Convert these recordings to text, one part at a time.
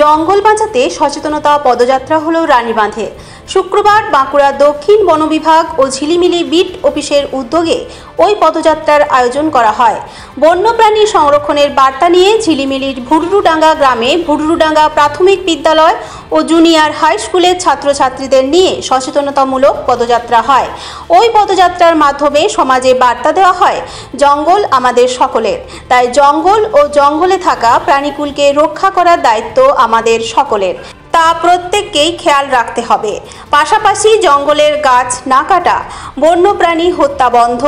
জঙ্গল বাঁচাতে সচেতনতা পদযাত্রা হলো রানীবাঁধে। শুক্রবার বাঁকুড়া দক্ষিণ বন বিভাগ ও ঝিলিমিলি বিট অফিসের উদ্যোগে ওই পদযাত্রার আয়োজন করা হয়। বন্যপ্রাণী সংরক্ষণের বার্তা নিয়ে ঝিলিমিলির ভুরুডাঙ্গা গ্রামে ভুরুডাঙ্গা প্রাথমিক বিদ্যালয় ও জুনিয়র হাই স্কুলের ছাত্রছাত্রীদের নিয়ে সচেতনতামূলক পদযাত্রা হয়। ওই পদযাত্রার মাধ্যমে সমাজে বার্তা দেওয়া হয়, জঙ্গল আমাদের সকলের, তাই জঙ্গল ও জঙ্গলে থাকা প্রাণীকুলকে রক্ষা করার দায়িত্ব আমাদের সকলের, তা প্রত্যেককেই খেয়াল রাখতে হবে। পাশাপাশি জঙ্গলের গাছ না কাটা, বন্যপ্রাণী হত্যা বন্ধ,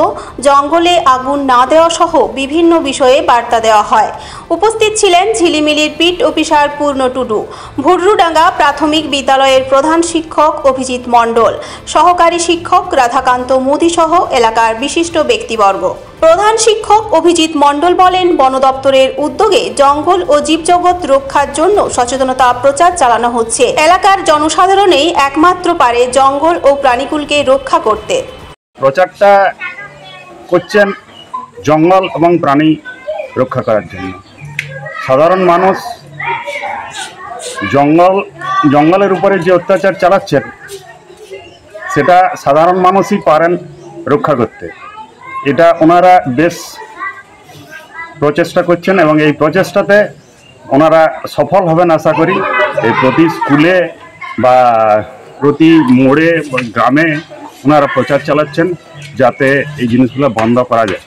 জঙ্গলে আগুন না দেওয়া সহ বিভিন্ন বিষয়ে বার্তা দেওয়া হয়। উপস্থিত ছিলেন ঝিলিমিলির পিট অফিসার পূর্ণ টুডু, ভুরুডাঙ্গা প্রাথমিক বিদ্যালয়ের প্রধান শিক্ষক অভিজিৎ মণ্ডল, সহকারী শিক্ষক রাধাকান্ত মোদি সহ এলাকার বিশিষ্ট ব্যক্তিবর্গ। প্রধান শিক্ষক অভিজিৎ মণ্ডল বলেন, বন দপ্তরের উদ্যোগে জঙ্গল ও জীবজগৎ রক্ষার জন্য সচেতনতা প্রচার চালানো হচ্ছে। এলাকার জনসাধারণই একমাত্র পারে জঙ্গল ও প্রাণীকুলকে রক্ষা করতে। প্রচারটা করছেন জঙ্গল এবং প্রাণী রক্ষা করার জন্য। সাধারণ মানুষ জঙ্গলের উপরে যে অত্যাচার চালাচ্ছেন, সেটা সাধারণ মানুষই পারেন রক্ষা করতে। এটা ওনারা বেশ প্রচেষ্টা করছেন এবং এই প্রচেষ্টাতে ওনারা সফল হবেন আশা করি। এই প্রতি স্কুলে বা প্রতি মোড়ে গ্রামে ওনারা প্রচার চালাচ্ছেন যাতে এই জিনিসগুলো বন্ধ করা যায়।